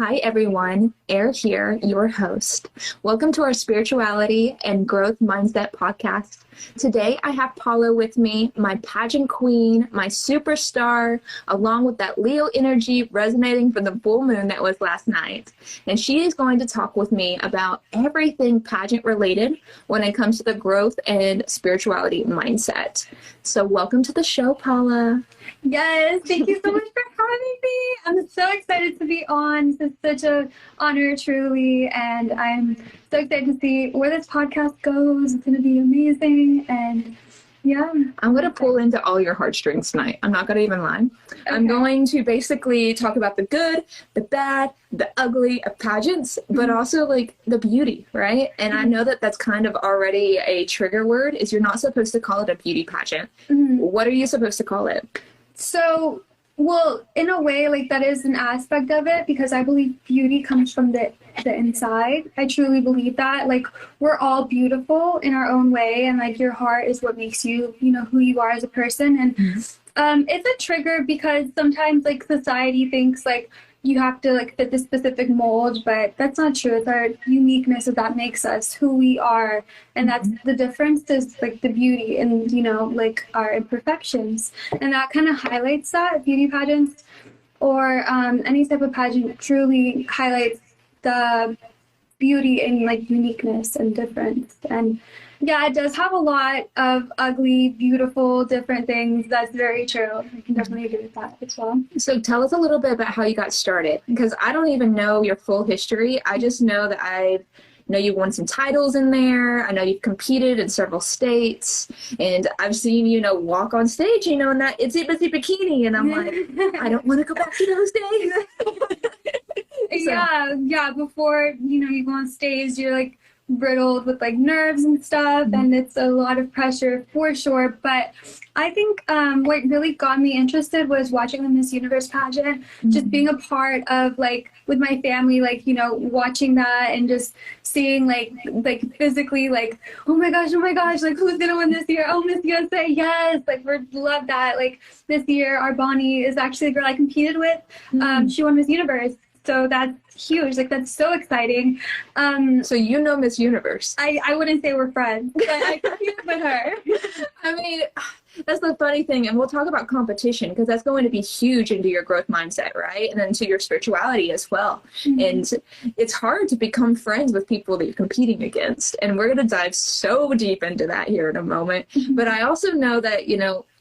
Hi, everyone. Air here, your host. Welcome to our Spirituality and Growth Mindset podcast. Today, I have Paula with me, my pageant queen, my superstar, along with that Leo energy resonating from the full moon that was last night. And she is going to talk with me about everything pageant related when it comes to the growth and spirituality mindset. So welcome to the show, Paula. Yes, thank you so much for having me. I'm so excited to be on. This is such an honor, truly, and I'm so excited to see where this podcast goes. It's going to be amazing, and yeah. I'm going to pull into all your heartstrings tonight. I'm not going to even lie. Okay. I'm going to basically talk about the good, the bad, the ugly of pageants, but also like the beauty, right? And I know that that's kind of already a trigger word, is you're not supposed to call it a beauty pageant. What are you supposed to call it? So, well, in a way, like that is an aspect of it because I believe beauty comes from the inside. I truly believe that. Like, we're all beautiful in our own way, and like your heart is what makes you, who you are as a person. And it's a trigger because sometimes like society thinks like you have to like fit this specific mold, but that's not true. It's our uniqueness that makes us who we are, and that's the difference is like the beauty and like our imperfections, and that kind of highlights that. Beauty pageants or any type of pageant truly highlights the beauty and like uniqueness and difference. And yeah, it does have a lot of ugly, beautiful, different things. That's very true. I can definitely agree with that as well. So tell us a little bit about how you got started, because I don't even know your full history. I just know that I know you won some titles in there. I know you've competed in several states, and I've seen you walk on stage, in that itsy bitsy bikini, and I'm like, I don't want to go back to those days. Yeah. Before you go on stage, you're like riddled with like nerves and stuff, and it's a lot of pressure for sure. But I think what really got me interested was watching the Miss Universe pageant, just being a part of like with my family, like watching that and just seeing like physically like oh my gosh, like who's gonna win this year? Oh, Miss USA, yes, like we love that. Like this year our Bonnie is actually a girl I competed with. She won Miss Universe. So that's huge. Like, that's so exciting. So Miss Universe. I wouldn't say we're friends, but I compete with her. I mean, that's the funny thing. And we'll talk about competition because that's going to be huge into your growth mindset, right? And then to your spirituality as well. And it's hard to become friends with people that you're competing against. And we're going to dive so deep into that here in a moment. But I also know that,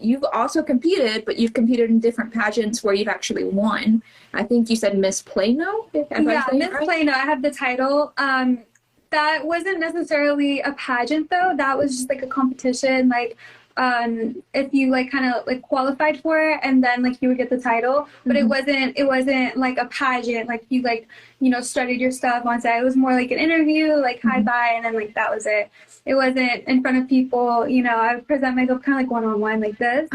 you've also competed, but you've competed in different pageants where you've actually won. I think you said Miss Plano? Yeah, Miss Plano. I have the title. That wasn't necessarily a pageant, though. That was just like a competition, like if you like kind of like qualified for it, and then like you would get the title. But it wasn't like a pageant, like you like studied your stuff on set. It was more like an interview, like hi bye, and then like that was it. It wasn't in front of people. I would present myself kind of like one-on-one like this.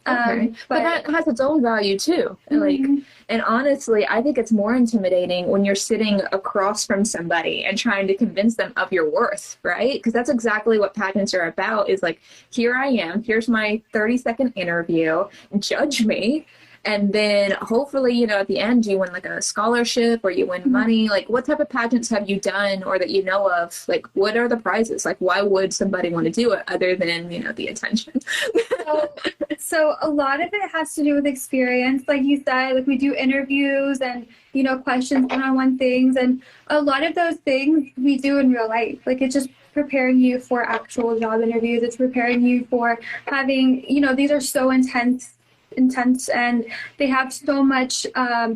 Okay. But that has its own value too. Like, and honestly, I think it's more intimidating when you're sitting across from somebody and trying to convince them of your worth, right? Because that's exactly what pageants are about, is like, here I am, here's my 30-second interview, judge me. And then hopefully, at the end, you win like a scholarship or you win money. Like, what type of pageants have you done or that you know of? Like, what are the prizes? Like, why would somebody want to do it other than, the attention? So a lot of it has to do with experience. Like you said, like we do interviews and, questions, one-on-one things. And a lot of those things we do in real life. Like, it's just preparing you for actual job interviews. It's preparing you for having, these are so intense, and they have so much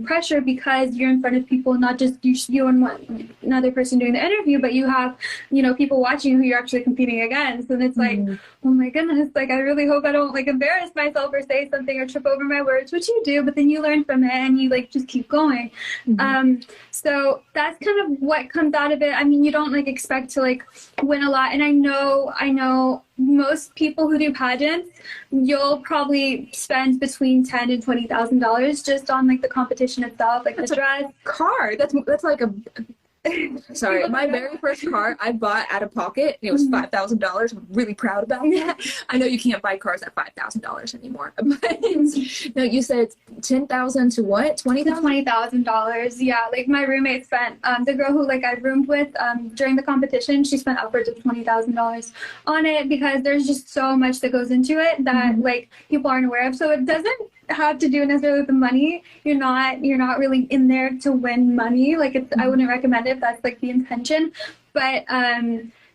pressure because you're in front of people, not just you and another person doing the interview, but you have people watching who you're actually competing against. And it's like, oh my goodness, like I really hope I don't like embarrass myself or say something or trip over my words, which you do, but then you learn from it and you like just keep going. So that's kind of what comes out of it. I mean, you don't like expect to like win a lot, and I know most people who do pageants, you'll probably spend between $10,000 and $20,000 just on like the competition itself, like that's the dress. Car. That's like a Sorry, my very first car I bought out of pocket. It was $5,000. I'm really proud about that. I know you can't buy cars at $5,000 anymore, but no, you said 10,000 to what? 20,000? $20,000. Yeah, like my roommate spent the girl who like I roomed with during the competition. She spent upwards of $20,000 on it because there's just so much that goes into it that like people aren't aware of. So it doesn't have to do necessarily with the money. You're not really in there to win money. Like it's, I wouldn't recommend it if that's like the intention. But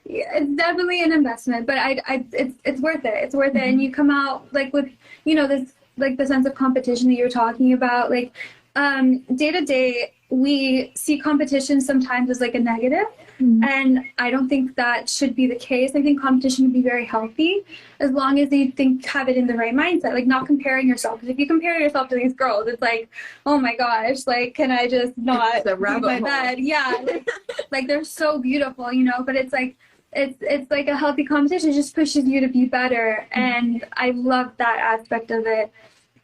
it's definitely an investment. But it's worth it. It's worth it. And you come out like with this like the sense of competition that you're talking about. Like day to day, we see competition sometimes as like a negative. And I don't think that should be the case. I think competition can be very healthy as long as you have it in the right mindset, like not comparing yourself. Because if you compare yourself to these girls, it's like, oh my gosh, like, can I just not leave my bed? Yeah, like they're so beautiful, but it's like, it's like a healthy competition. It just pushes you to be better. And I love that aspect of it.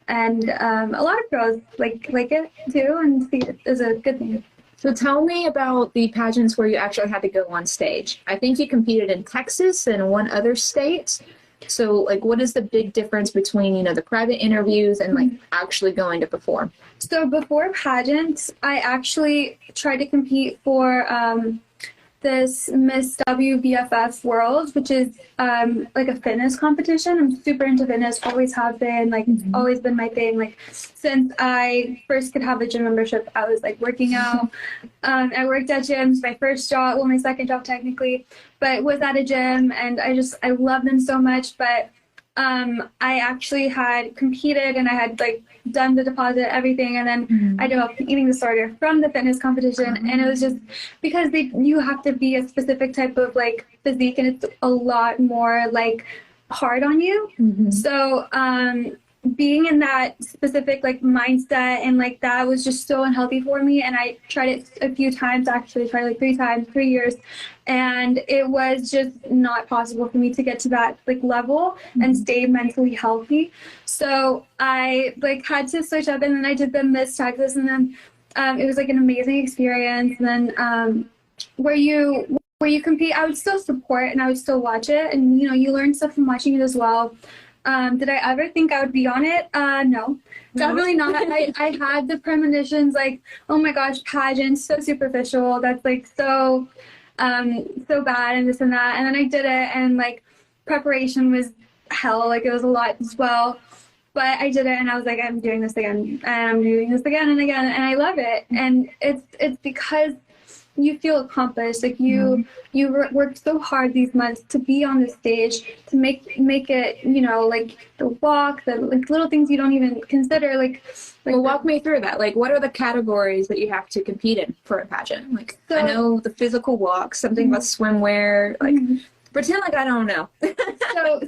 And a lot of girls like it too and see it as a good thing. So tell me about the pageants where you actually had to go on stage. I think you competed in Texas and one other state. So like, what is the big difference between, the private interviews and like actually going to perform? So before pageants, I actually tried to compete for this Miss WBFF World, which is like a fitness competition. I'm super into fitness, always have been, like it's always been my thing. Like since I first could have a gym membership, I was like working out. I worked at gyms, my first job, well, my second job technically, but was at a gym and I love them so much. But I actually had competed and I had like done the deposit, everything, and then I developed an eating disorder from the fitness competition. And it was just because you have to be a specific type of like physique and it's a lot more like hard on you. So being in that specific like mindset and like that was just so unhealthy for me. And I tried it a few times, actually tried like 3 times, 3 years. And it was just not possible for me to get to that like level and stay mentally healthy. So I like had to switch up and then I did the Miss Texas and then it was like an amazing experience. And then where you compete, I would still support and I would still watch it. And, you learn stuff from watching it as well. Did I ever think I would be on it? No, definitely not. I had the premonitions like, oh my gosh, pageants, so superficial. That's like so bad and this and that. And then I did it and like preparation was hell. Like it was a lot as well. But I did it and I was like, I'm doing this again and I'm doing this again and again. And I love it. And it's because you feel accomplished. Like you worked so hard these months to be on the stage, to make it, like the walk, the like little things you don't even consider. Well, walk me through that. Like, what are the categories that you have to compete in for a pageant? Like, so, I know the physical walk, something about swimwear. Like, pretend like I don't know. So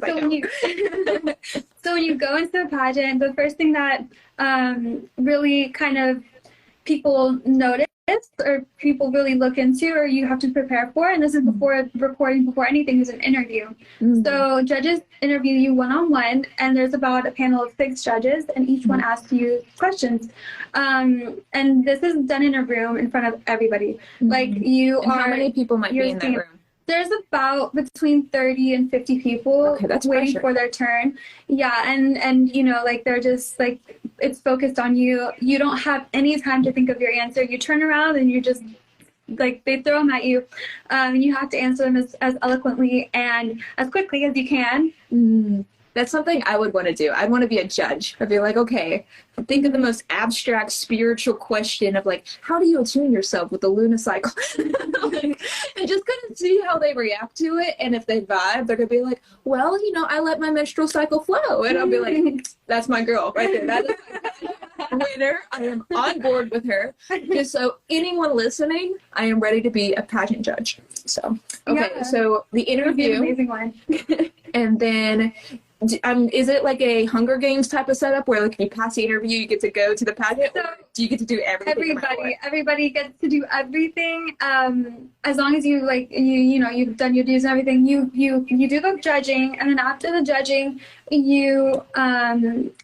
when you go into a pageant, the first thing that really kind of people notice or people really look into or you have to prepare for, and this is before recording, before anything, is an interview. So judges interview you one-on-one and there's about a panel of 6 judges and each one asks you questions, and this is done in a room in front of everybody. Like how many people might be in that room? There's about between 30 and 50 people waiting for their turn. Yeah, and like they're just like, it's focused on you. You don't have any time to think of your answer. You turn around and you just like, they throw them at you. And you have to answer them as eloquently and as quickly as you can. That's something I would want to do. I'd want to be a judge. I'd be like, okay, think of the most abstract spiritual question of like, how do you attune yourself with the lunar cycle? And just kind of see how they react to it. And if they vibe, they're going to be like, well, I let my menstrual cycle flow. And I'll be like, that's my girl right there. That is my winner. I am on board with her. Just so anyone listening, I am ready to be a pageant judge. So, okay. Yeah. So the interview. Amazing one. And then Is it like a Hunger Games type of setup where like if you pass the interview, you get to go to the pageant? So Or do you get to do everything? everybody gets to do everything. As long as you like you know you've done your dues and everything, you do the judging, and then after the judging, you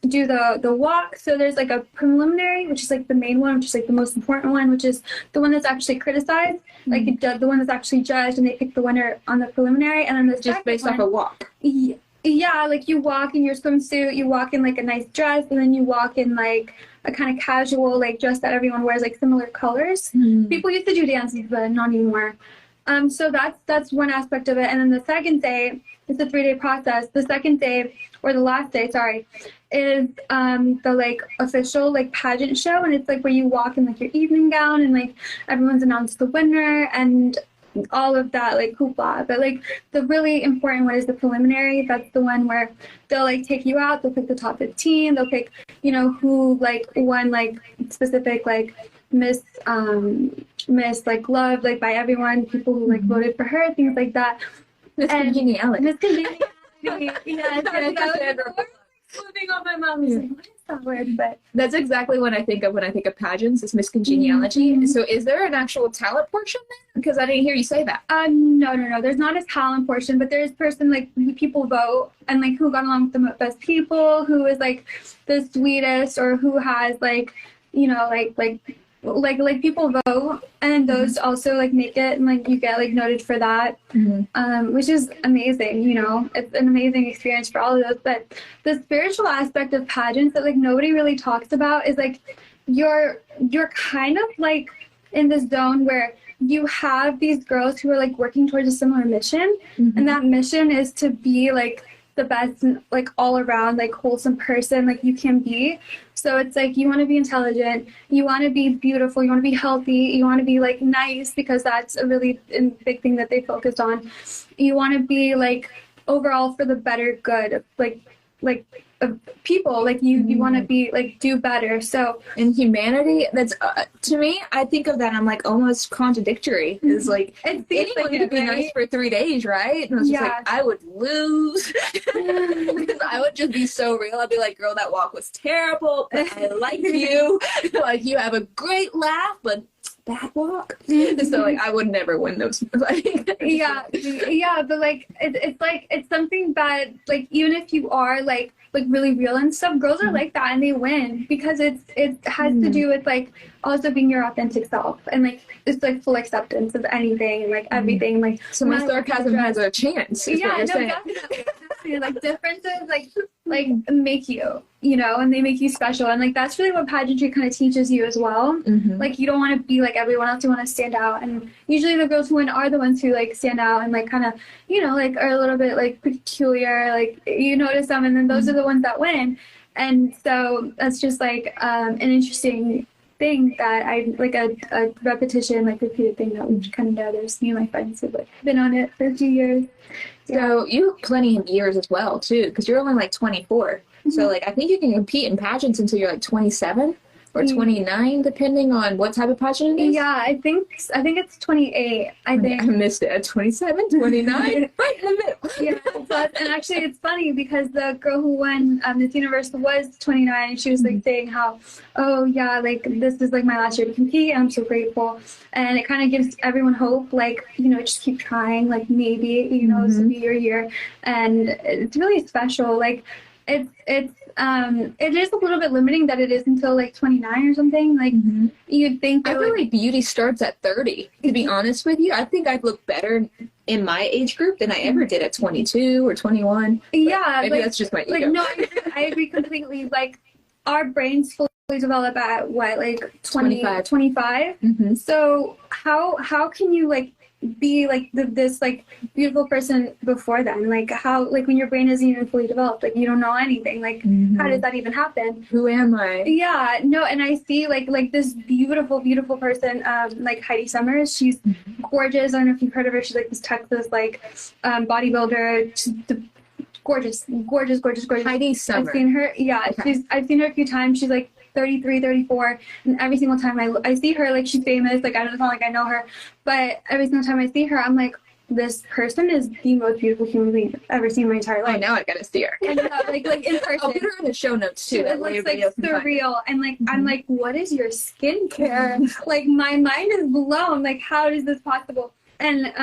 do the walk. So there's like a preliminary, which is like the main one, which is like the most important one, which is the one that's actually criticized, like the one that's actually judged, and they pick the winner on the preliminary, and then the Just based off a walk. Yeah, like you walk in your swimsuit, you walk in like a nice dress, and then you walk in like a kind of casual like dress that everyone wears, like similar colors. People used to do dances, but not anymore. So that's one aspect of it. And then the second day, it's a 3-day process. The second day, or the last day, sorry, is the like official like pageant show, and it's like where you walk in like your evening gown, and like everyone's announced the winner and all of that like hoopla. But like the really important one is the preliminary. That's the one where they'll like take you out, they'll pick the top 15, they'll pick, you know, who like won like specific like miss like loved like by everyone, people who like voted for her, things like that. Miss Congeniality. Miss Congeniality. Yes, moving on my mom. Like, what is that word? But that's exactly what I think of when I think of pageants. Is Miss Congeniality. So is there an actual talent portion then? Because I didn't hear you say that. No. There's not a talent portion, but there's person like who people vote and like who got along with the best people, who is like the sweetest, or who has like, you know, like people vote, and those also like make it, and like you get like noted for that, which is amazing. You know, it's an amazing experience for all of those. But the spiritual aspect of pageants that like nobody really talks about is like you're kind of like in this zone where you have these girls who are like working towards a similar mission, and that mission is to be like the best, like all around like wholesome person like you can be. So it's like you want to be intelligent, you want to be beautiful, you want to be healthy, you want to be like nice, because that's a really big thing that they focused on. You want to be like overall for the better good of like people, like you want to be like do better. So in humanity, that's to me, I think of that, I'm like almost contradictory. Is like anyone could be nice for 3 days, right? And it's just like I would lose because I would just be so real. I'd be like, girl, that walk was terrible, but I like you. Like you have a great laugh, but bad walk. So like I would never win those. yeah, but like it's something that like even if you are like really real and stuff, girls are like that and they win because it has to do with like also being your authentic self, and like it's like full acceptance of anything and like everything. Like so my sarcasm has a chance. Yeah, no, definitely. Like differences like make you, you know, and they make you special, and like that's really what pageantry kind of teaches you as well. Like you don't want to be like everyone else, you want to stand out, and usually the girls who win are the ones who like stand out and like kind of, you know, like are a little bit like peculiar, like you notice them, and then those are the ones that win. And so that's just like an interesting thing that I like a repetition, like repeated thing that we kind of know. There's me and my friends who've like been on it for a few years. So you have plenty of years as well too, because you're only like 24. So like I think you can compete in pageants until you're like 27 or 29, depending on what type of pageant it is. Yeah, I think it's 28. I think I missed it at 27, 29, right in the middle. Yeah, and actually it's funny because the girl who won Miss Universe was 29, and she was like saying how, oh yeah, like this is like my last year to compete, and I'm so grateful, and it kind of gives everyone hope, like, you know, just keep trying, like maybe, you know, this will be your year, and it's really special. Like it is a little bit limiting that it is until like 29 or something. Like you'd think I feel like beauty starts at 30, to be honest with you. I think I'd look better in my age group than I ever did at 22 or 21. Yeah, maybe that's just my ego. Like no, I agree completely. Like our brains fully develop at what, like 25. So how can you like be like this like beautiful person before then? Like how, like when your brain isn't even fully developed, like you don't know anything, like how does that even happen? Who am I? Yeah, no, and I see like this beautiful person, like Heidi Summers. She's gorgeous. I don't know if you've heard of her. She's like this Texas like bodybuilder. She's gorgeous. Heidi Summers. I've seen her. Yeah, okay. I've seen her a few times. She's like 33, 34, and every single time I see her, like she's famous, like I don't know, like I know her, but every single time I see her, I'm like, this person is the most beautiful human being I've ever seen in my entire life. Oh, now I gotta see her. And like in person. I'll put her in the show notes too. It looks like surreal. And like, I'm like, what is your skincare? Like, my mind is blown. Like, how is this possible? And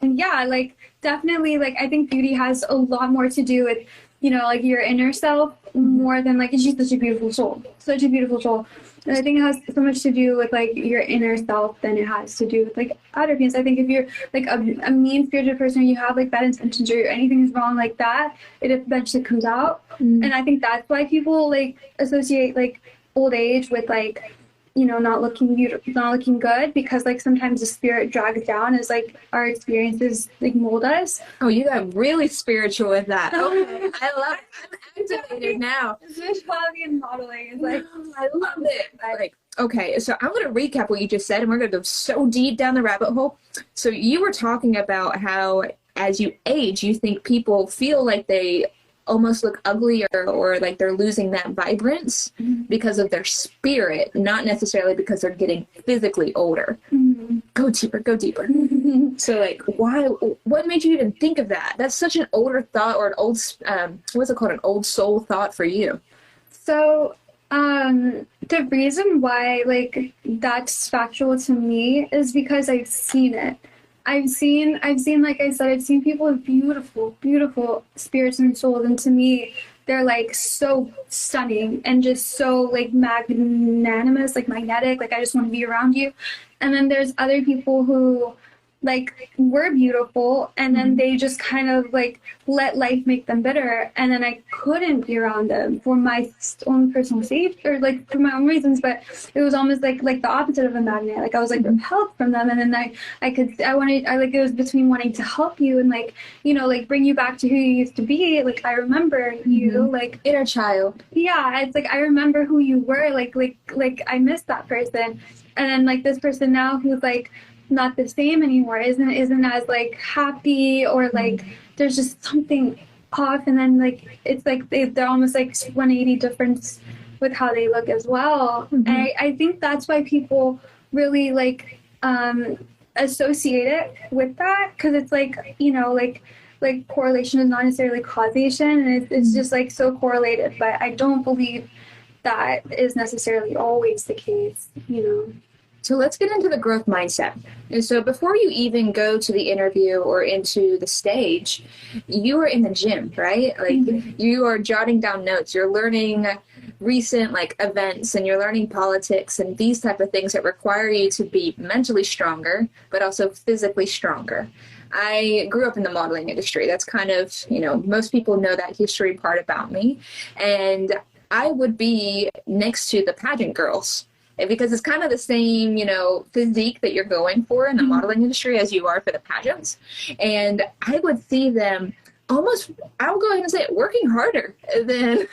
yeah, like, definitely, like, I think beauty has a lot more to do with, you know, like, your inner self more than, like, she's such a beautiful soul. Such a beautiful soul. And I think it has so much to do with, like, your inner self than it has to do with, like, outer appearance. I think if you're, like, a mean-spirited person, you have, like, bad intentions or anything is wrong like that, it eventually comes out. And I think that's why people, like, associate, like, old age with, like, you know, not looking beautiful, not looking good, because, like, sometimes the spirit drags down as, like, our experiences, like, mold us. Oh, you got really spiritual with that. Okay, I love it. I'm activated now. Spirituality and modeling is like, I love it. Like, okay, so I'm going to recap what you just said, and we're going to go so deep down the rabbit hole. So you were talking about how as you age, you think people feel like they almost look ugly or like they're losing that vibrance because of their spirit, not necessarily because they're getting physically older. Go deeper, go deeper. So like, what made you even think of that? That's such an older thought, or an old, what's it called? An old soul thought for you. So, the reason why, like, that's factual to me is because I've seen it. I've seen, like I said, I've seen people with beautiful, beautiful spirits and souls. And to me, they're like so stunning and just so like magnanimous, like magnetic. Like, I just want to be around you. And then there's other people who like were beautiful, and then they just kind of like let life make them bitter, and then I couldn't be around them for my own personal safety or like for my own reasons. But it was almost like the opposite of a magnet. Like, I was like repelled from them, and then it was between wanting to help you and like, you know, like bring you back to who you used to be. Like, I remember you, like Inner child. yeah, it's like I remember who you were. Like I miss that person, and then like this person now who's like not the same anymore, isn't as like happy, or like there's just something off. And then like it's like they're almost like 180 difference with how they look as well. And I think that's why people really like associate it with that, because it's like, you know, like correlation is not necessarily causation, and it's just like so correlated. But I don't believe that is necessarily always the case, you know. So let's get into the growth mindset. And so before you even go to the interview or into the stage, you are in the gym, right? Like you are jotting down notes. You're learning recent like events, and you're learning politics and these type of things that require you to be mentally stronger, but also physically stronger. I grew up in the modeling industry. That's kind of, you know, most people know that history part about me. And I would be next to the pageant girls, because it's kind of the same, you know, physique that you're going for in the modeling industry as you are for the pageants. And I would see them almost, I'll go ahead and say it, working harder than,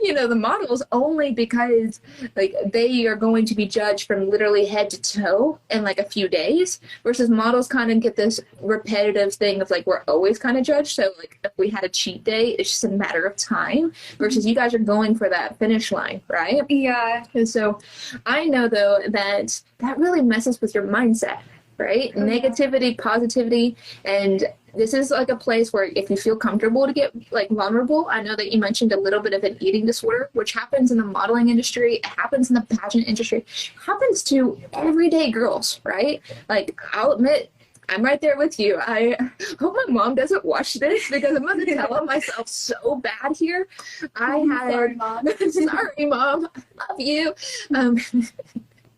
you know, the models, only because like they are going to be judged from literally head to toe in like a few days, versus models kind of get this repetitive thing of like, we're always kind of judged. So like if we had a cheat day, it's just a matter of time, versus you guys are going for that finish line, right? Yeah. And so I know though that really messes with your mindset, right? Negativity, positivity. And this is like a place where if you feel comfortable to get like vulnerable, I know that you mentioned a little bit of an eating disorder, which happens in the modeling industry, it happens in the pageant industry, it happens to everyday girls, right? Like, I'll admit, I'm right there with you. I hope my mom doesn't watch this, because I'm going to tell on myself so bad here. Sorry, Mom. Sorry, Mom. I love you.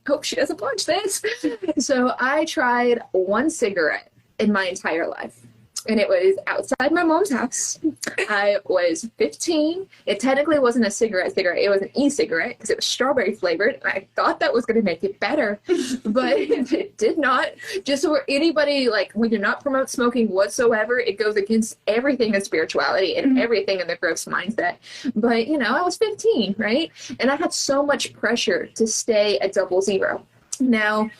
Hope she doesn't watch this. So I tried one cigarette in my entire life, and it was outside my mom's house. I was 15. It technically wasn't a cigarette. It was an e-cigarette because it was strawberry flavored, and I thought that was going to make it better, but it did not. Just so anybody, like, we do not promote smoking whatsoever. It goes against everything in spirituality and everything in the growth mindset. But, you know, I was 15, right? And I had so much pressure to stay at 00. Now,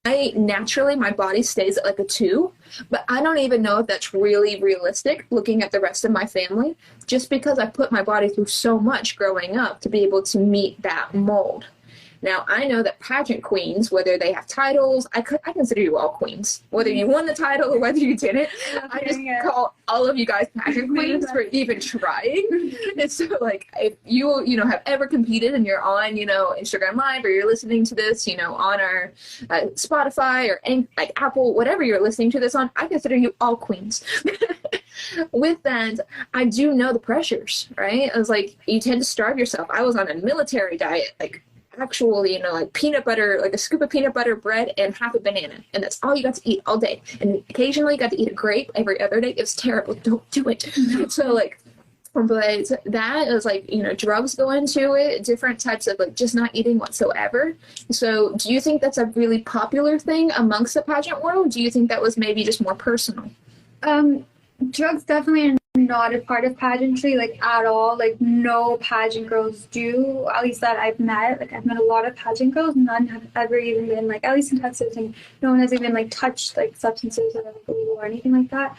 I naturally, my body stays at like a 2, but I don't even know if that's really realistic looking at the rest of my family, just because I put my body through so much growing up to be able to meet that mold. Now, I know that pageant queens, whether they have titles, I consider you all queens. Whether you won the title or whether you didn't, I just call all of you guys pageant queens for even trying. And so, like, if you, have ever competed and you're on, Instagram Live, or you're listening to this, on our Spotify or like Apple, whatever you're listening to this on, I consider you all queens. With that, I do know the pressures, right? I was like, you tend to starve yourself. I was on a military diet, like actually, like peanut butter, like a scoop of peanut butter bread and half a banana. And that's all you got to eat all day. And occasionally you got to eat a grape every other day. It was terrible. Don't do it. So like, but that is like, drugs go into it, different types of like just not eating whatsoever. So do you think that's a really popular thing amongst the pageant world? Do you think that was maybe just more personal? Drugs definitely are not a part of pageantry, like at all. Like no pageant girls do, at least that I've met. Like I've met a lot of pageant girls, none have ever even been like, at least in Texas, and no one has even like touched like substances or like illegal or anything like that.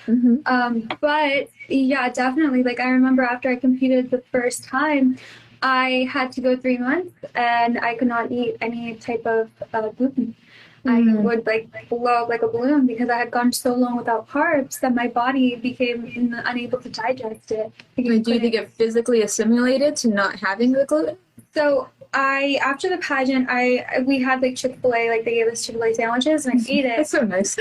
But yeah, definitely. Like I remember after I competed the first time, I had to go 3 months and I could not eat any type of gluten. I would like blow up like a balloon because I had gone so long without carbs that my body became unable to digest it. Do you think it physically assimilated to not having the gluten? So after the pageant, we had like Chick-fil-A, like they gave us Chick-fil-A sandwiches and I ate it. That's so nice.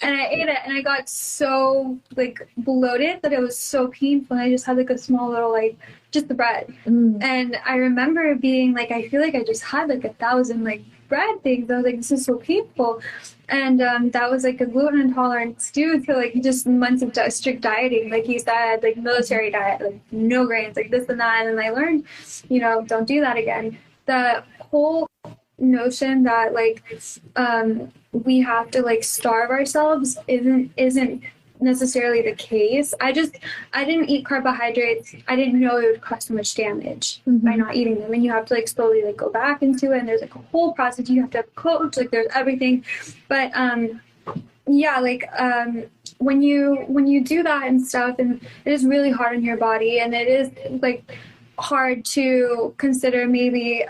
And I ate it and I got so like bloated that it was so painful. And I just had like a small little like just the bread. And I remember being like, I feel like I just had like 1,000 like bread things. I was like, this is so painful. And that was like a gluten intolerance due to like just months of strict dieting, like you said, like military diet, like no grains, like this and that. And I learned, don't do that again. The whole notion that like we have to like starve ourselves isn't necessarily the case. I didn't eat carbohydrates. I didn't know it would cause so much damage by not eating them. And you have to like slowly like go back into it. And there's like a whole process. You have to have a coach. Like there's everything. But yeah, like when you do that and stuff, and it is really hard on your body, and it is like hard to consider maybe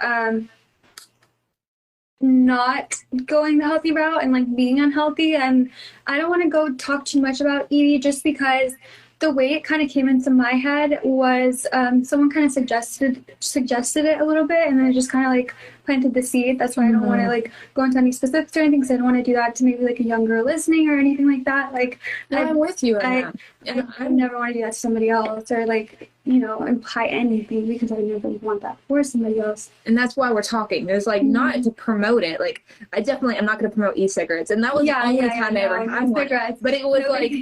not going the healthy route and like being unhealthy. And I don't want to go talk too much about eating just because the way it kind of came into my head was someone kind of suggested it a little bit, and then it just kind of like planted the seed. That's why I don't want to like go into any specifics or anything, because I don't want to do that to maybe like a younger listening or anything like that. Like I'm with you on that. I never want to do that to somebody else or like imply anything, because I never want that for somebody else. And that's why we're talking. There's like not to promote it. Like I definitely am not going to promote e-cigarettes, and that was the only time I ever had one. But it was like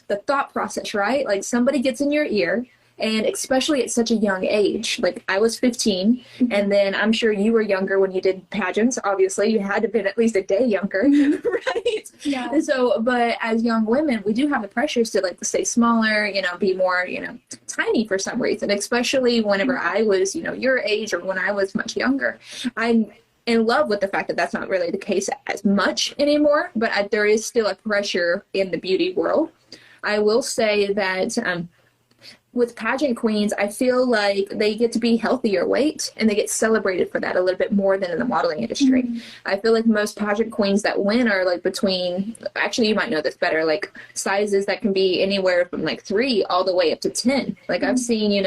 the thought process, right? Like somebody gets in your ear, and especially at such a young age. Like I was 15, and then I'm sure you were younger when you did pageants. Obviously, you had to have been at least a day younger, right? Yeah. And so, but as young women, we do have the pressures to like stay smaller, be more, tiny for some reason. Especially whenever I was, your age, or when I was much younger. I'm in love with the fact that that's not really the case as much anymore, but there is still a pressure in the beauty world. I will say that with pageant queens, I feel like they get to be healthier weight, and they get celebrated for that a little bit more than in the modeling industry. I feel like most pageant queens that win are like between, actually you might know this better, like sizes that can be anywhere from like 3 all the way up to 10. Like I've seen,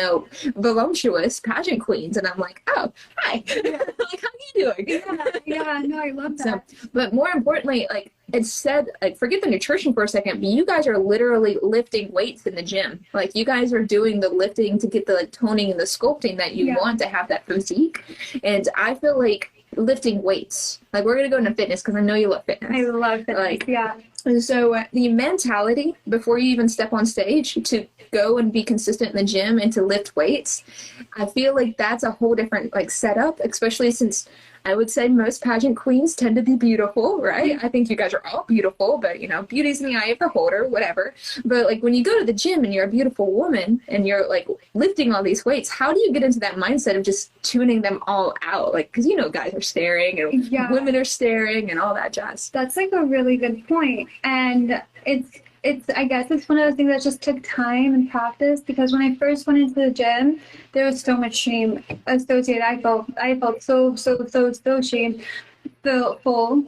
voluptuous pageant queens, and I'm like, oh, hi. Like, how are you doing? Yeah, no, I love that. So, but more importantly, like, it said, like, forget the nutrition for a second, but you guys are literally lifting weights in the gym. Like, you guys are doing the lifting to get the like toning and the sculpting that you want to have that physique. And I feel like lifting weights, like, we're gonna go into fitness because I know you love fitness. I love fitness. Like, yeah. And so the mentality before you even step on stage to go and be consistent in the gym and to lift weights, I feel like that's a whole different like setup, especially since I would say most pageant queens tend to be beautiful, right? I think you guys are all beautiful, but beauty's in the eye of the beholder, whatever. But like when you go to the gym and you're a beautiful woman and you're like lifting all these weights, how do you get into that mindset of just tuning them all out? Like, because guys are staring and women are staring and all that jazz. That's like a really good point. And it's I guess it's one of those things that just took time and practice, because when I first went into the gym, there was so much shame associated. I felt so shame,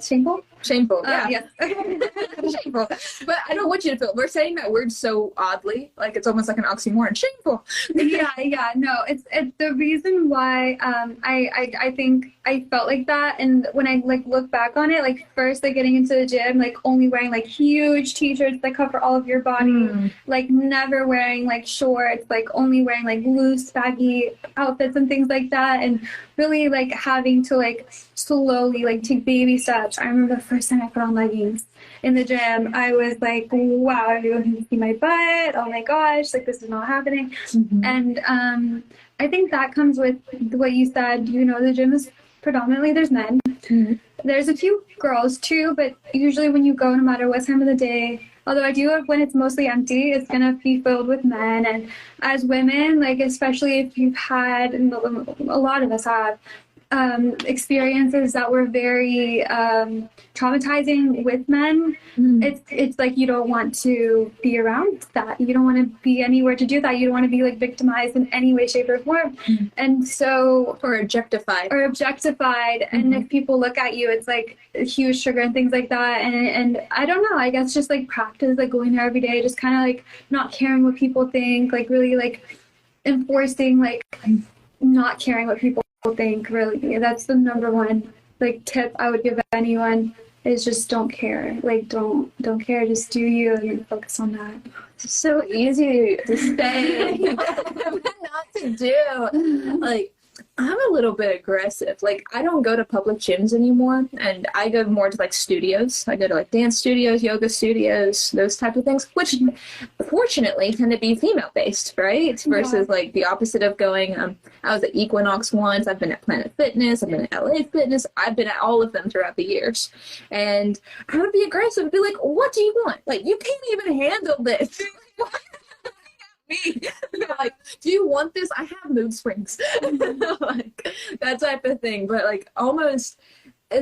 shameful. Shameful, yeah. Yes. Shameful. But I don't want you to feel, we're saying that word so oddly, like it's almost like an oxymoron. Shameful. Yeah, no, it's the reason why I think I felt like that. And when I like look back on it, like first like getting into the gym, like only wearing like huge t-shirts that cover all of your body, like never wearing like shorts, like only wearing like loose baggy outfits and things like that, and really like having to like slowly like take baby steps. I remember the first time I put on leggings in the gym, I was like, wow, everyone can see my butt. Oh my gosh, like this is not happening. And I think that comes with what you said. You know, the gym is predominantly there's men. There's a few girls too, but usually when you go, no matter what time of the day, although I do when it's mostly empty, it's gonna be filled with men. And as women, like especially if you've had, and a lot of us have, experiences that were very traumatizing with men, it's like you don't want to be around that. You don't want to be anywhere to do that. You don't want to be like victimized in any way, shape, or form. And so, or objectified. And if people look at you, it's like a huge trigger and things like that. And I don't know, I guess just like practice, like going there every day, just kind of like not caring what people think, like really like enforcing like not caring what people think. Really, that's the number one like tip I would give anyone, is just don't care. Like don't care, just do you and focus on that. It's so easy to say, not to do. Like, I'm a little bit aggressive. Like, I don't go to public gyms anymore, and I go more to like studios. I go to like dance studios, yoga studios, those type of things, which fortunately tend to be female based, right? Versus like the opposite of going. I was at Equinox once. I've been at Planet Fitness. I've been at LA Fitness. I've been at all of them throughout the years, and I would be aggressive and be like, "What do you want? Like, you can't even handle this." Me. Like, do you want this? I have mood springs. Like that type of thing. But like almost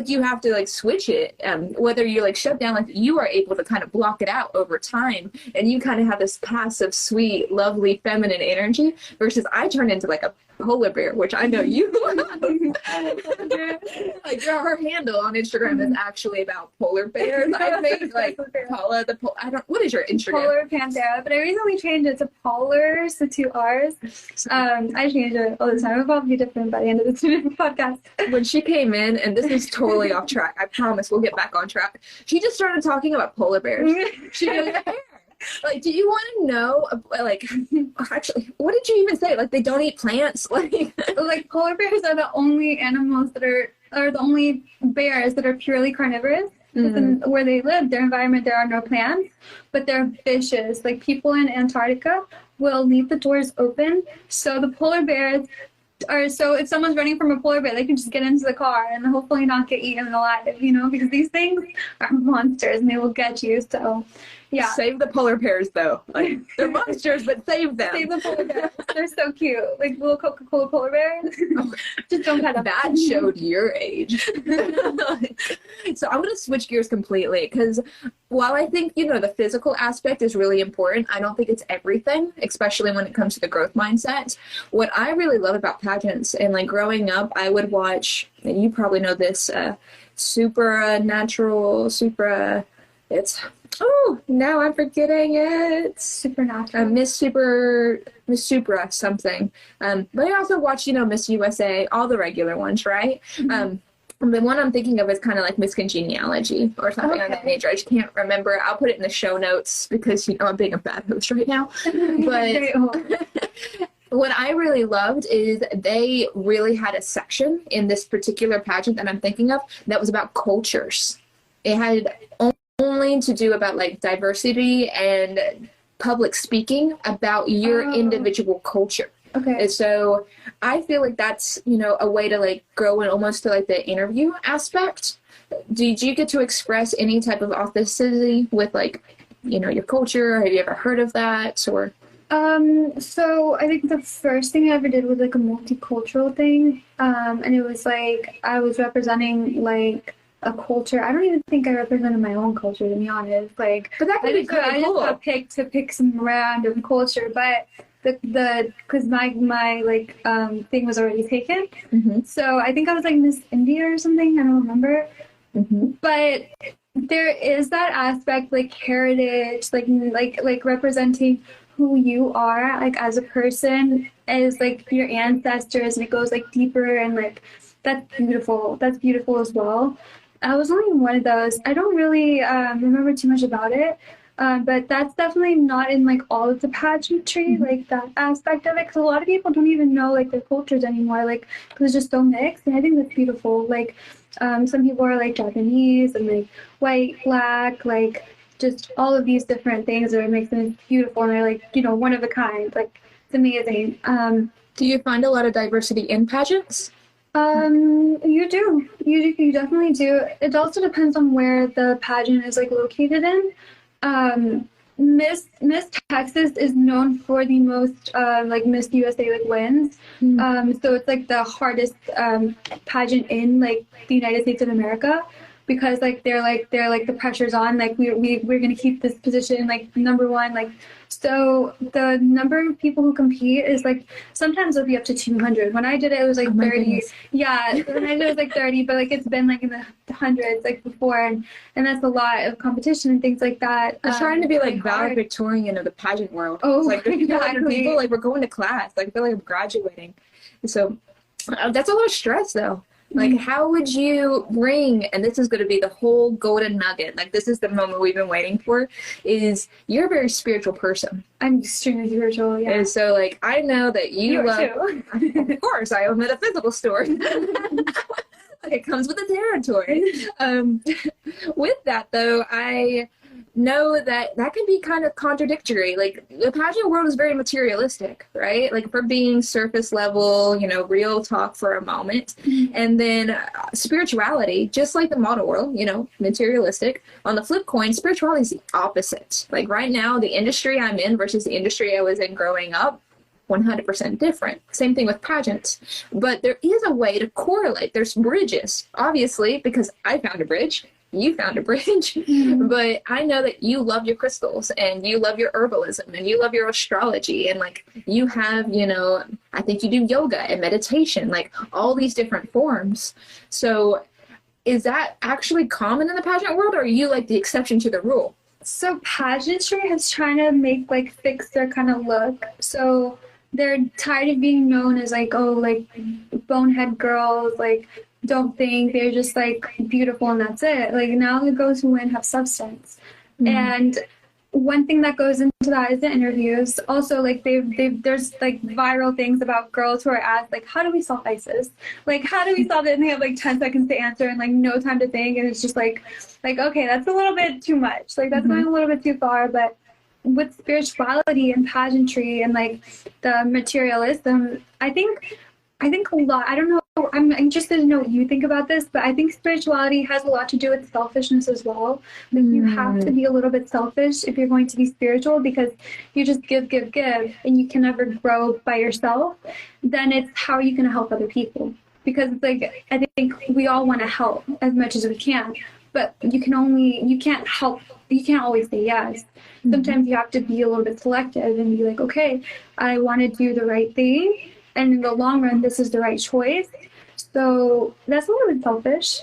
you have to like switch it. Whether you're like shut down, like you are able to kind of block it out over time, and you kind of have this passive, sweet, lovely, feminine energy. Versus I turn into like a polar bear, which I know you love. Like her handle on Instagram is actually about polar bears. I think like Paula what is your Instagram? Polar Panthera, but I recently changed it to Polar, so 2 R's. I change it all the time. It'll probably be different by the end of the podcast. When she came in, and this is totally off track, I promise we'll get back on track. She just started talking about polar bears. She goes, like, do you want to know, like, actually, what did you even say? Like, they don't eat plants? Like polar bears are the only animals that are the only bears that are purely carnivorous. Where they live, their environment, there are no plants, but they're vicious. Like, people in Antarctica will leave the doors open, so the polar bears so if someone's running from a polar bear, they can just get into the car and hopefully not get eaten alive, you know, because these things are monsters and they will get you. So yeah. Save the polar bears though. Like, they're monsters, but save them. Save the polar bears. They're so cute. Like little Coca-Cola polar bears. Just don't pet them. That showed your age. So I'm going to switch gears completely, because while I think, you know, the physical aspect is really important, I don't think it's everything, especially when it comes to the growth mindset. What I really love about pageants, and like growing up, I would watch, and you probably know this, now I'm forgetting it. Supernatural. Miss Supra something. But I also watch, you know, Miss USA, all the regular ones, right? The one I'm thinking of is kind of like Miss Congeniality or something of that nature. I just can't remember. I'll put it in the show notes because, you know, I'm being a bad host right now. But what I really loved is they really had a section in this particular pageant that I'm thinking of that was about cultures. It had only to do about like diversity and public speaking about your individual culture. Okay. And so I feel like that's, you know, a way to like grow in almost to like the interview aspect. Did you get to express any type of authenticity with like, you know, your culture? Have you ever heard of that? Or so I think the first thing I ever did was like a multicultural thing. And it was like I was representing like a culture. I don't even think I represented my own culture, to be honest. Like, But that could be kind I of just cool. got picked to pick some random culture, but because my like thing was already taken, so I think I was like Miss India or something. I don't remember, but there is that aspect, like heritage, like representing who you are, like as a person, as like your ancestors, and it goes like deeper, and like that's beautiful. That's beautiful as well. I was only in one of those. I don't really remember too much about it, but that's definitely not in like all of the pageantry, like that aspect of it. Because a lot of people don't even know like their cultures anymore, like because it's just so mixed. And I think that's beautiful. Like some people are like Japanese and like white, black, like just all of these different things that makes them beautiful, and they're like one of a kind. Like it's amazing. Do you find a lot of diversity in pageants? You definitely do. It also depends on where the pageant is like located in. Miss Texas is known for the most like Miss USA like wins. So it's like the hardest pageant in like the United States of America, because like they're like the pressure's on, like we're gonna keep this position like number one, like so the number of people who compete is like sometimes it'll be up to 200. When I did it, it was like 30. Goodness. Yeah, when I did it was like 30, but like it's been like in the hundreds like before, and that's a lot of competition and things like that. I'm trying to be like hard. valedictorian of the pageant world. Oh, like there's 200 exactly. people, like we're going to class, like I feel like I'm graduating. So that's a lot of stress though. Like, how would you bring, and this is going to be the whole golden nugget, like this is the moment we've been waiting for, is you're a very spiritual person. I'm extremely spiritual, yeah. And so, like, I know that you love, too. Of course, I own a metaphysical store. It comes with the territory. With that, though, I know that can be kind of contradictory. Like, the pageant world is very materialistic, right? Like, for being surface level, real talk for a moment. And then spirituality, just like the model world, materialistic. On the flip coin, spirituality is the opposite. Like, right now, the industry I'm in versus the industry I was in growing up, 100% different. Same thing with pageants. But there is a way to correlate. There's bridges, obviously, because I found a bridge. You found a bridge. But I know that you love your crystals, and you love your herbalism, and you love your astrology, and like you have, I think you do yoga and meditation, like all these different forms. So is that actually common in the pageant world, or are you like the exception to the rule? So pageantry is trying to fix their kind of look. So they're tired of being known as like, oh, like bonehead girls, like don't think they're just like beautiful and that's it. Like now the girls who win have substance. And one thing that goes into that is the interviews. Also, like there's like viral things about girls who are asked like, how do we solve ISIS? Like how do we solve it? And they have like 10 seconds to answer and like no time to think, and it's just like okay, that's a little bit too much. Like that's going a little bit too far. But with spirituality and pageantry and like the materialism, I think a lot. I don't know. I'm interested to know what you think about this, but I think spirituality has a lot to do with selfishness as well. Like you have to be a little bit selfish if you're going to be spiritual, because you just give, and you can never grow by yourself. Then it's how are you going to help other people? Because it's like I think we all want to help as much as we can, but you can't help. You can't always say yes. Sometimes you have to be a little bit selective and be like, okay, I want to do the right thing. And in the long run, this is the right choice. So that's a little bit selfish,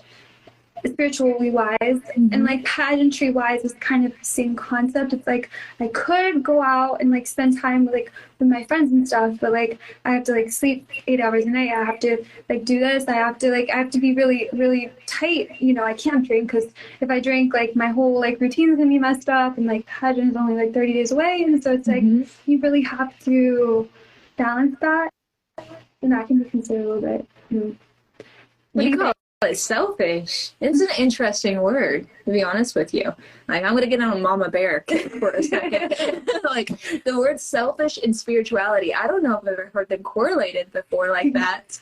spiritually wise. And like pageantry wise is kind of the same concept. It's like I could go out and like spend time with my friends and stuff, but like I have to like sleep 8 hours a night. I have to like do this. I have to be really, really tight. I can't drink, because if I drink, like my whole like routine is gonna be messed up, and like pageant is only like 30 days away. And so it's like you really have to balance that. And that can be considered a little bit. You call it selfish. It's an interesting word, to be honest with you. Like, I'm going to get on Mama Bear for a second. Like, the word selfish and spirituality, I don't know if I've ever heard them correlated before like that.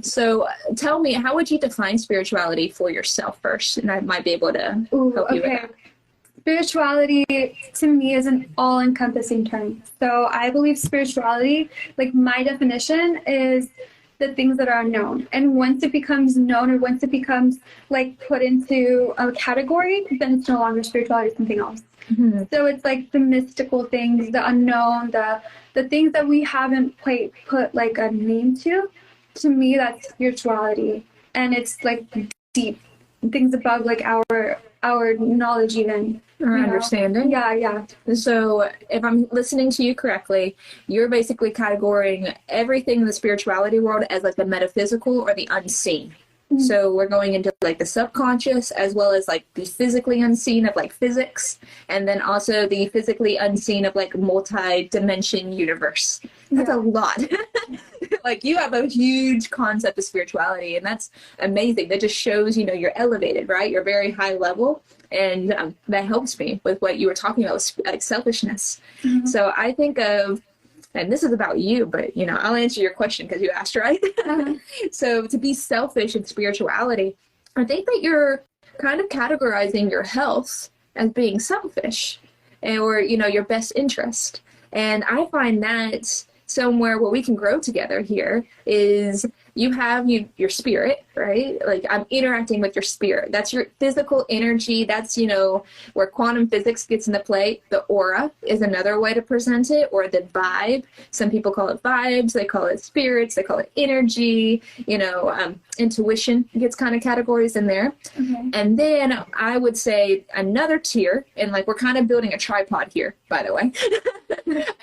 So tell me, how would you define spirituality for yourself first? And I might be able to help you with that. Spirituality to me is an all-encompassing term. So I believe spirituality, like my definition, is the things that are unknown. And once it becomes known, or once it becomes like put into a category, then it's no longer spirituality, it's something else. Mm-hmm. So it's like the mystical things, the unknown, the things that we haven't quite put like a name to. To me, that's spirituality, and it's like deep things above like our knowledge, even our understanding. Yeah. So if I'm listening to you correctly, you're basically categorizing everything in the spirituality world as like the metaphysical or the unseen. Mm-hmm. So we're going into like the subconscious, as well as like the physically unseen of like physics, and then also the physically unseen of like multi-dimension universe. That's a lot. Like you have a huge concept of spirituality, and that's amazing. That just shows, you're elevated, right? You're very high level, and that helps me with what you were talking about, like selfishness. Mm-hmm. So I think of, and this is about you, but I'll answer your question because you asked, right? So to be selfish in spirituality, I think that you're kind of categorizing your health as being selfish, or your best interest. And I find that somewhere where we can grow together here is you have your spirit, right? Like I'm interacting with your spirit. That's your physical energy. That's, where quantum physics gets into play. The aura is another way to present it, or the vibe. Some people call it vibes. They call it spirits. They call it energy. Intuition gets kind of categories in there. Mm-hmm. And then I would say another tier, and like we're kind of building a tripod here, by the way.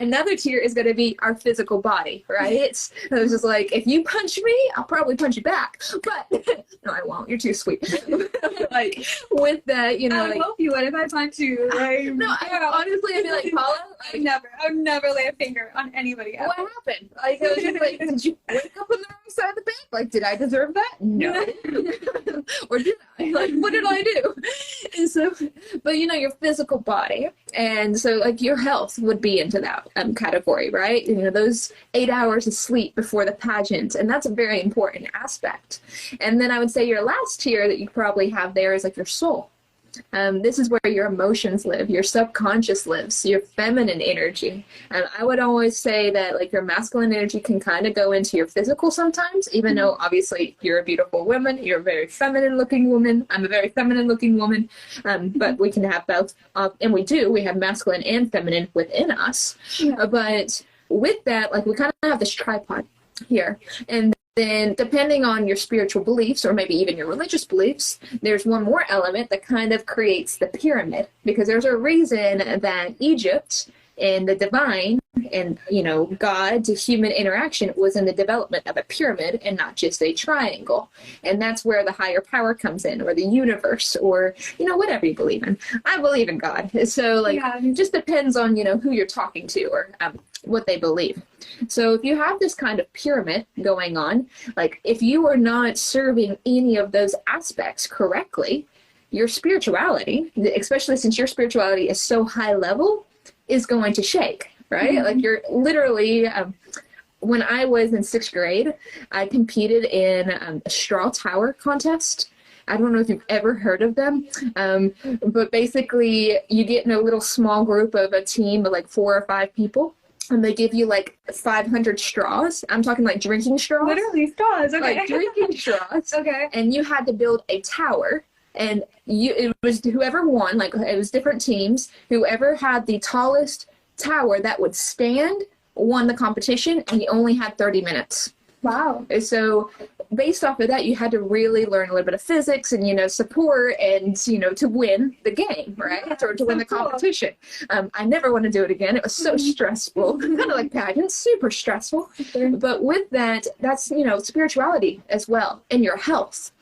Another tier is going to be our physical body, right? So it's just like, if you punch me, I'll probably punch you back, but no, I won't. You're too sweet. Like with that, I would hope you would if I punch you. Like, no, honestly, I'd be like, Paula, I would never lay a finger on anybody else. What happened? Like, it was just like, did you wake up on the wrong side of the bed? Like, did I deserve that? No. Or did I? Like, what did I do? And so, but your physical body, and so like your health would be into that category, right? Those 8 hours of sleep before the pageant, and that's a very important aspect. And then I would say your last tier that you probably have there is like your soul. This is where your emotions live, your subconscious lives, your feminine energy. And I would always say that like your masculine energy can kind of go into your physical sometimes, even though obviously you're a beautiful woman, you're a very feminine looking woman, I'm a very feminine looking woman, but we can have both, and we have masculine and feminine within us. Yeah. But with that, like we kind of have this tripod here, and then depending on your spiritual beliefs, or maybe even your religious beliefs, there's one more element that kind of creates the pyramid, because there's a reason that Egypt and the divine and, God to human interaction was in the development of a pyramid and not just a triangle. And that's where the higher power comes in, or the universe, or, whatever you believe in. I believe in God. So it just depends on, who you're talking to, or what they believe. So if you have this kind of pyramid going on, like if you are not serving any of those aspects correctly, your spirituality, especially since your spirituality is so high level, is going to shake, right? Mm-hmm. Like you're literally, when I was in 6th grade, I competed in a straw tower contest. I don't know if you've ever heard of them, but basically you get in a little small group of a team of like 4 or 5 people. And they give you like 500 straws. I'm talking like drinking straws. Literally straws, okay. Like drinking straws. Okay. And you had to build a tower. And it was whoever won, like it was different teams. Whoever had the tallest tower that would stand won the competition, and you only had 30 minutes. Wow. So based off of that, you had to really learn a little bit of physics and, support and, to win the game, right? Yeah, or to win the competition. Cool. I never want to do it again. It was so stressful, kind of like pageants, super stressful. Sure. But with that, that's, spirituality as well, and your health.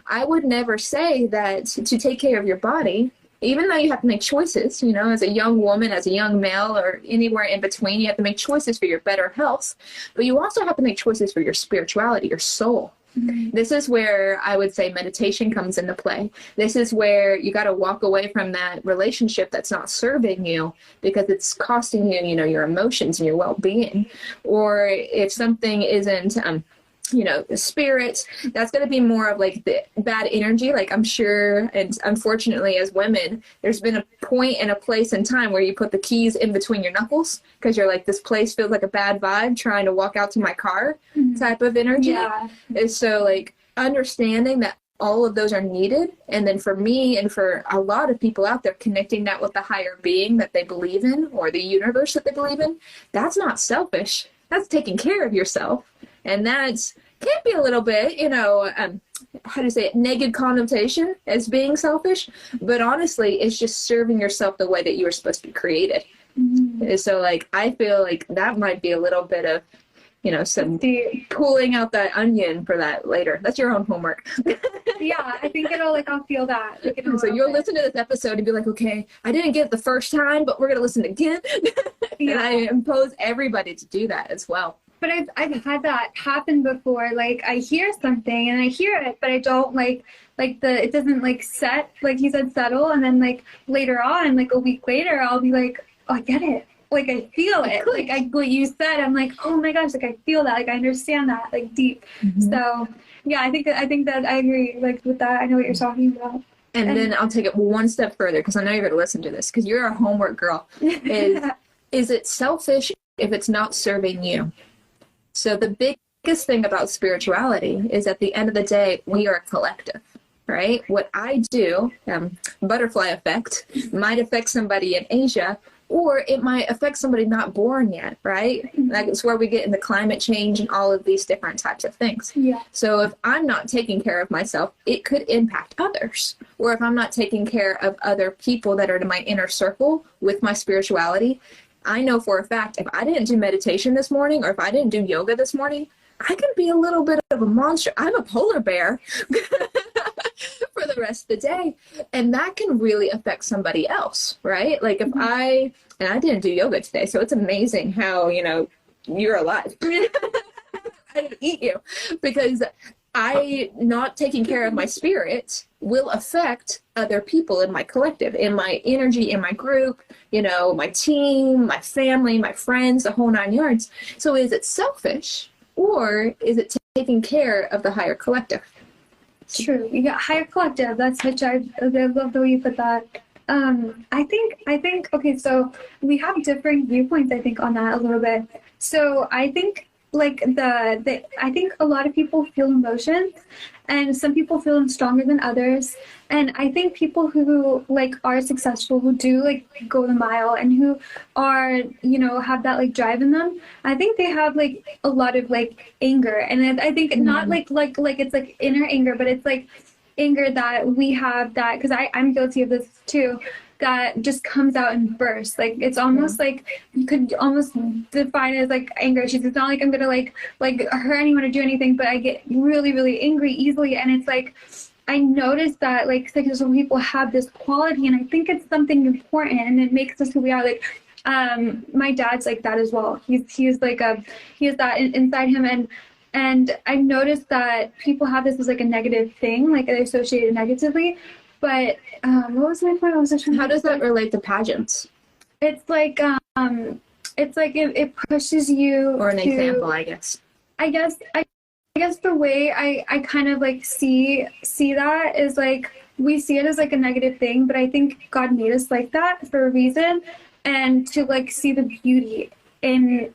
I would never say that to take care of your body, even though you have to make choices, as a young woman, as a young male, or anywhere in between, you have to make choices for your better health, but you also have to make choices for your spirituality, your soul. Mm-hmm. This is where I would say meditation comes into play. This is where you got to walk away from that relationship that's not serving you because it's costing you, your emotions and your well-being. Or if something isn't the spirits. That's going to be more of like the bad energy. Like I'm sure, and unfortunately as women, there's been a point and a place in time where you put the keys in between your knuckles because you're like, this place feels like a bad vibe, trying to walk out to my car type of energy. Yeah. And so like understanding that all of those are needed. And then for me and for a lot of people out there, connecting that with the higher being that they believe in, or the universe that they believe in, that's not selfish. That's taking care of yourself. And that's can be a little bit, how do you say it, negative connotation as being selfish. But honestly, it's just serving yourself the way that you were supposed to be created. Mm-hmm. So like, I feel like that might be a little bit of, some pulling out that onion for that later. That's your own homework. Yeah, I think I'll feel that. So you'll listen to this episode and be like, okay, I didn't get it the first time, but we're going to listen again. Yeah. And I impose everybody to do that as well. But I've had that happen before. Like I hear something and I hear it, but I don't it doesn't like set, like you said, settle. And then like later on, like a week later, I'll be like, oh, I get it. Like I feel it. Like you said, I'm like, oh my gosh, like I feel that. Like I understand that, like deep. Mm-hmm. So yeah, I think that I agree. Like with that, I know what you're talking about. And then I'll take it one step further because I know you're going to listen to this because you're a homework girl. Is it selfish if it's not serving you? So the biggest thing about spirituality is at the end of the day, we are a collective, right? What I do, butterfly effect, might affect somebody in Asia, or it might affect somebody not born yet, right? That's where we get into climate change and all of these different types of things. Yeah. So if I'm not taking care of myself, it could impact others. Or if I'm not taking care of other people that are in my inner circle with my spirituality, I know for a fact if I didn't do meditation this morning or if I didn't do yoga this morning, I can be a little bit of a monster. I'm a polar bear for the rest of the day. And that can really affect somebody else, right? Like if I didn't do yoga today, so it's amazing how, you're alive. I didn't eat you because I not taking care of my spirit will affect other people in my collective, in my energy, in my group, my team, my family, my friends, the whole 9 yards. So is it selfish or is it taking care of the higher collective? True. You got higher collective. That's such I love the way you put that. I think, okay, so we have differing viewpoints, I think, on that a little bit. So I think like I think a lot of people feel emotions and some people feel them stronger than others. And I think people who like are successful, who do like go the mile and who are, have that like drive in them, I think they have like a lot of like anger. And I think not like it's like inner anger, but it's like anger that we have that, because I'm guilty of this too, that just comes out in bursts. Like it's almost like you could almost define it as like anger issues. It's not like I'm gonna like hurt anyone or do anything, but I get really, really angry easily. And it's like I noticed that like successful people have this quality, and I think it's something important, and it makes us who we are. Like my dad's like that as well. He has that inside him, and I've noticed that people have this as like a negative thing, like they associate it negatively. But what was my point? How does that relate to pageants? It's like it pushes you. Or an example, I guess. I guess the way I kind of like see that is like we see it as like a negative thing, but I think God made us like that for a reason, and to like see the beauty in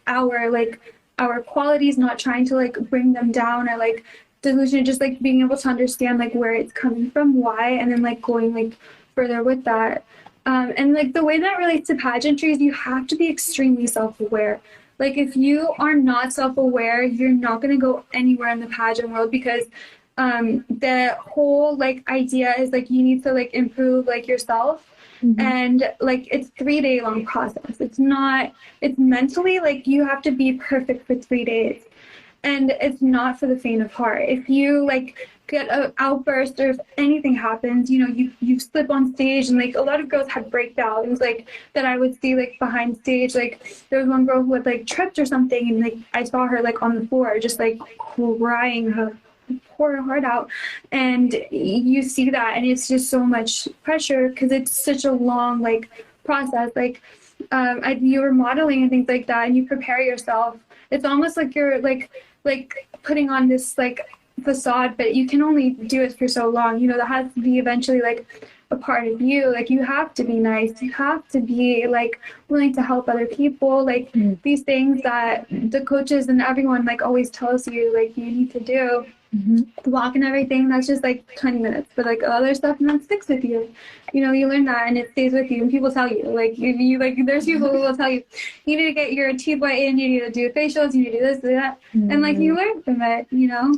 our qualities, not trying to like bring them down or like delusion, just like being able to understand like where it's coming from, why, and then like going like further with that. And like the way that relates to pageantry is you have to be extremely self-aware. Like if you are not self-aware, you're not going to go anywhere in the pageant world, because the whole like idea is like you need to like improve like yourself. Mm-hmm. And like it's 3-day long process. It's mentally like you have to be perfect for 3 days. And it's not for the faint of heart. If you like get an outburst or if anything happens, you slip on stage, and like a lot of girls had breakdowns like that I would see like behind stage. Like there was one girl who had like tripped or something, and like I saw her like on the floor just like crying her poor heart out, and you see that, and it's just so much pressure because it's such a long like process. Like you were modeling and things like that, and you prepare yourself. It's almost like you're like putting on this like facade, but you can only do it for so long. You know, that has to be eventually like a part of you. Like you have to be nice. You have to be like willing to help other people. Like these things that the coaches and everyone like always tells you like you need to do. The walk and everything, that's just like 20 minutes, but like other stuff, and that sticks with you. You know, you learn that and it stays with you, and people tell you like you like there's people who will tell you you need to get your teeth whitened, you need to do facials, you need to do this, do that, and like you learn from it, you know.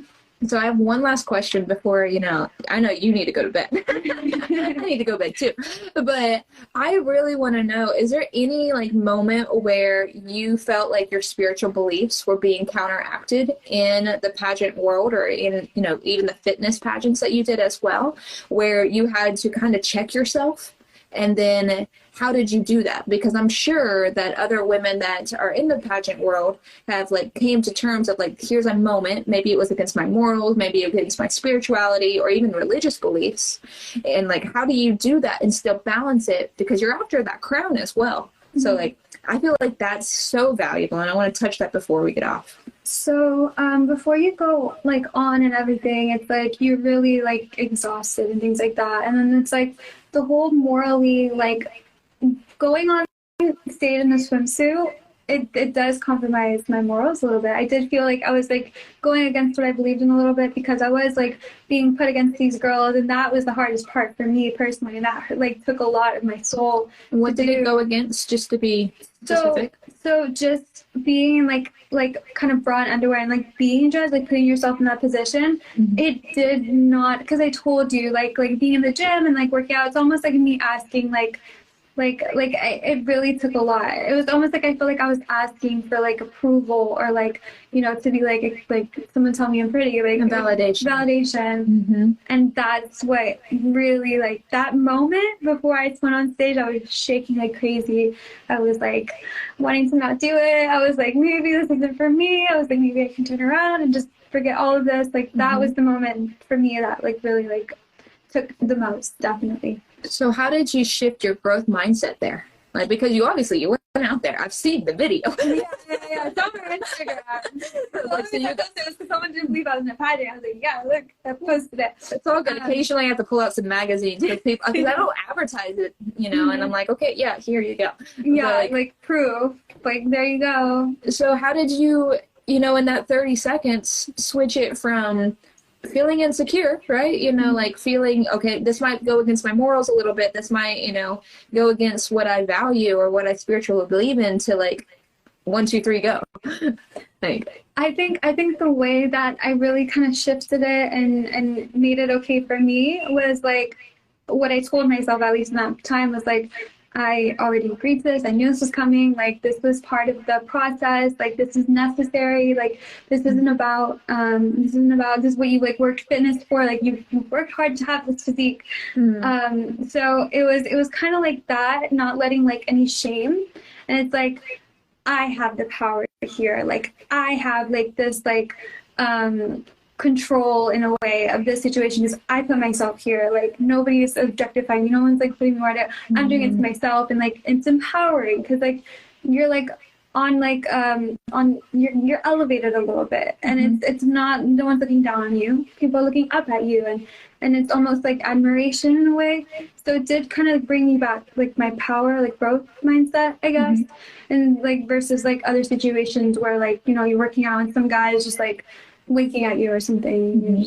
So I have one last question before, you know, I know you need to go to bed. I need to go to bed too. But I really want to know, is there any like moment where you felt like your spiritual beliefs were being counteracted in the pageant world, or in, you know, even the fitness pageants that you did as well, where you had to kind of check yourself? And then how did you do that? Because I'm sure that other women that are in the pageant world have like came to terms of like, here's a moment, maybe it was against my morals, maybe it was against my spirituality or even religious beliefs. And like, how do you do that and still balance it? Because you're after that crown as well. So like, I feel like that's so valuable, and I want to touch that before we get off. So before you go like on and everything, it's like you're really like exhausted and things like that, and then it's like the whole morally like going on stage in the swimsuit. It does compromise my morals a little bit. I did feel like I was like going against what I believed in a little bit, because I was like being put against these girls, and that was the hardest part for me personally, and that like took a lot of my soul. And what did it go against, just to be specific? So just being like kind of bra and underwear and like being judged, like putting yourself in that position, it did not, because I told you like being in the gym and like working out, it's almost like me asking it really took a lot. It was almost like I feel like I was asking for like approval, or like, you know, to be like someone tell me I'm pretty, like validation. And that's what really, like, that moment before I went on stage, I was shaking like crazy. I was like wanting to not do it. I was like, maybe this isn't for me. I was like, maybe I can turn around and just forget all of this. Like that was the moment for me that like really like took the most, definitely. So how did you shift your growth mindset there? Like, because you went out there. I've seen the video. yeah. It's on my Instagram. Like, so someone didn't believe I was in a pageant. I was like, yeah, look, I posted it. It's all good. Occasionally I have to pull out some magazines because I don't advertise it, you know, and I'm like, okay, yeah, here you go. Yeah, like proof. Like, there you go. So how did you, you know, in that 30 seconds, switch it from feeling insecure, right? You know, like feeling, okay, this might go against my morals a little bit. This might, you know, go against what I value or what I spiritually believe in, to like 1, 2, 3, go. Like, I think the way that I really kind of shifted it and made it okay for me was like what I told myself, at least in that time, was like, I already agreed to this. I knew this was coming. Like, this was part of the process. Like, this is necessary. Like, this isn't about, this is what you, like, worked fitness for. Like, you worked hard to have this physique. So it was kind of like that, not letting, like, any shame. And it's like, I have the power here. Like, I have, like, this, like, control in a way of this situation, because I put myself here. Like, nobody's objectifying me, no one's like putting me right out. I'm doing it to myself, and like it's empowering, because like you're like on like you're elevated a little bit, and it's not, no one's looking down on you, people are looking up at you, and it's almost like admiration in a way. So it did kind of bring me back like my power, like growth mindset, I guess. And like versus like other situations where like, you know, you're working out and some guy is just like winking at you or something.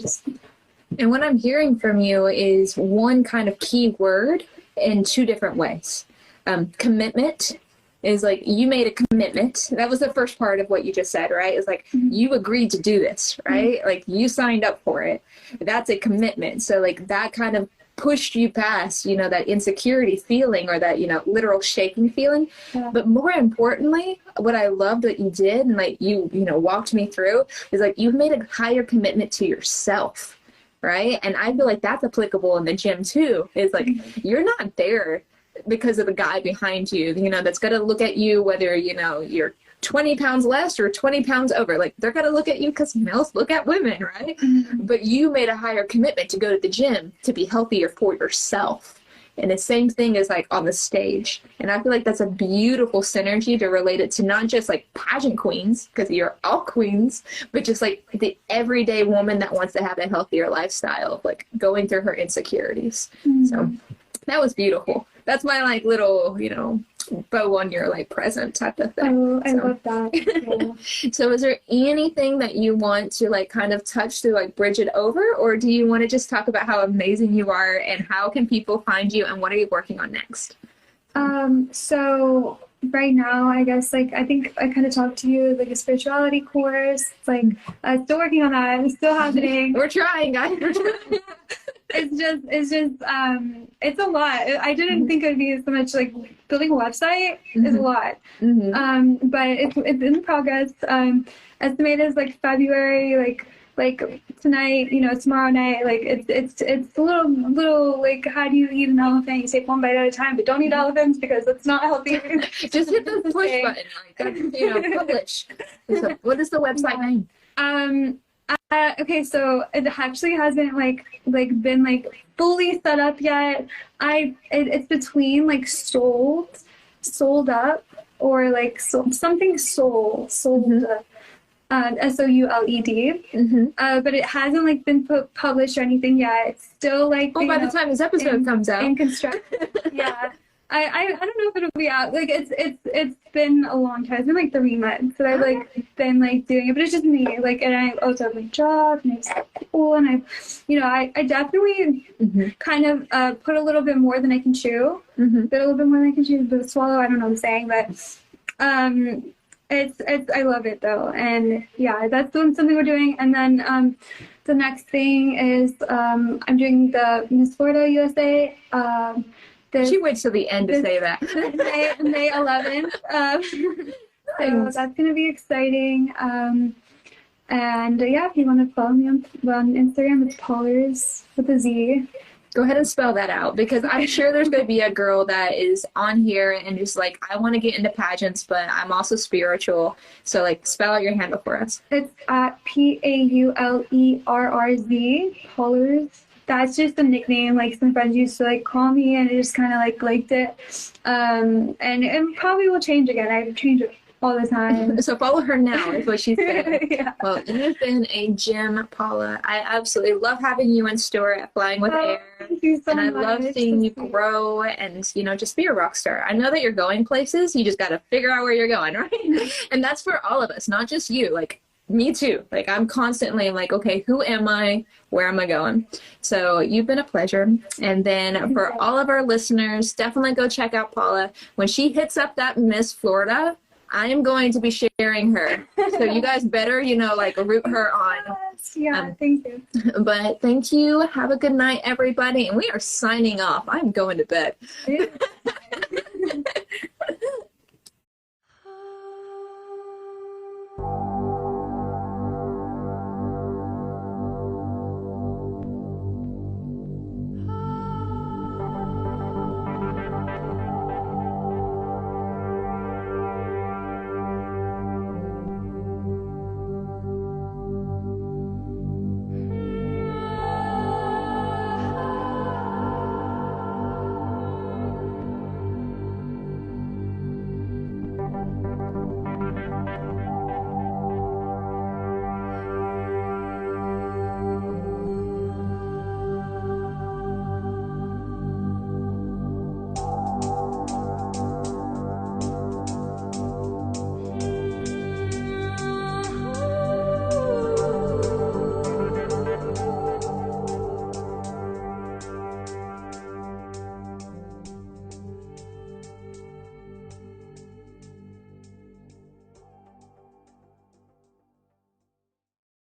And what I'm hearing from you is one kind of key word in 2 different ways. Commitment is like, you made a commitment. That was the first part of what you just said, right? It's like, you agreed to do this, right? Like, you signed up for it. That's a commitment. So like that kind of pushed you past, you know, that insecurity feeling, or that, you know, literal shaking feeling. But more importantly, what I loved that you did, and like you know, walked me through, is like, you've made a higher commitment to yourself, right? And I feel like that's applicable in the gym too. Is like, you're not there because of the guy behind you, you know, that's going to look at you, whether, you know, you're 20 pounds less or 20 pounds over. Like, they're going to look at you because males look at women, right? But you made a higher commitment to go to the gym to be healthier for yourself. And the same thing is like on the stage. And I feel like that's a beautiful synergy to relate it to not just like pageant queens, because you're all queens, but just like the everyday woman that wants to have a healthier lifestyle, like going through her insecurities. So that was beautiful. That's my like little, you know, bow on your like present type of thing. Oh, I love that. Yeah. So is there anything that you want to like kind of touch to like bridge it over, or do you want to just talk about how amazing you are and how can people find you and what are you working on next? So right now, I guess like I think I kind of talked to you like a spirituality course. It's like still working on that. It's still happening. We're trying, guys. It's a lot. I didn't think it would be so much like building a website is a lot. But it's in progress. Estimated is like February, like tonight, you know, tomorrow night, like it's a little like, how do you eat an elephant? You take one bite at a time, but don't eat elephants because it's not healthy. Just hit the push button, like, you know, publish. So what is the website name? Okay, so it actually hasn't been like fully set up yet. It's between like sold up, or like something sold up. SOULED. But it hasn't like been published or anything yet. It's still like by the time this episode comes out, in construction. Yeah. I don't know if it'll be out. Like it's been a long time. It's been like 3 months that I've like been like doing it, but it's just me. Like, and I also have my job and I have school, and I definitely kind of put a little bit more than I can chew. Bit a little bit more than I can chew, but swallow. I don't know what I'm saying, but it's I love it though, and yeah, that's something we're doing. And then the next thing is I'm doing the Miss Florida USA. She waits till the end to say that. May 11th. So that's going to be exciting. And yeah, if you want to follow me on Instagram, it's Paulers with a Z. Go ahead and spell that out, because I'm sure there's going to be a girl that is on here and just like, I want to get into pageants, but I'm also spiritual. So like, spell out your handle for us. It's at PAULERRZ, Paulers. That's just a nickname. Like, some friends used to like call me, and I just kind of like liked it. And it probably will change again. I change it all the time. So follow her now is what she's saying. Yeah. Well, you've been a gem, Paula. I absolutely love having you in store at Flying with Air. Thank you so and much. I love seeing you grow and, you know, just be a rock star. I know that you're going places. You just got to figure out where you're going, right? And that's for all of us, not just you. Like, me too. Like, I'm constantly like, okay, who am I? Where am I going? So you've been a pleasure. And then for all of our listeners, definitely go check out Paula. When she hits up that Miss Florida, I am going to be sharing her. So you guys better, you know, like root her on. Yeah, thank you. But thank you. Have a good night, everybody. And we are signing off. I'm going to bed.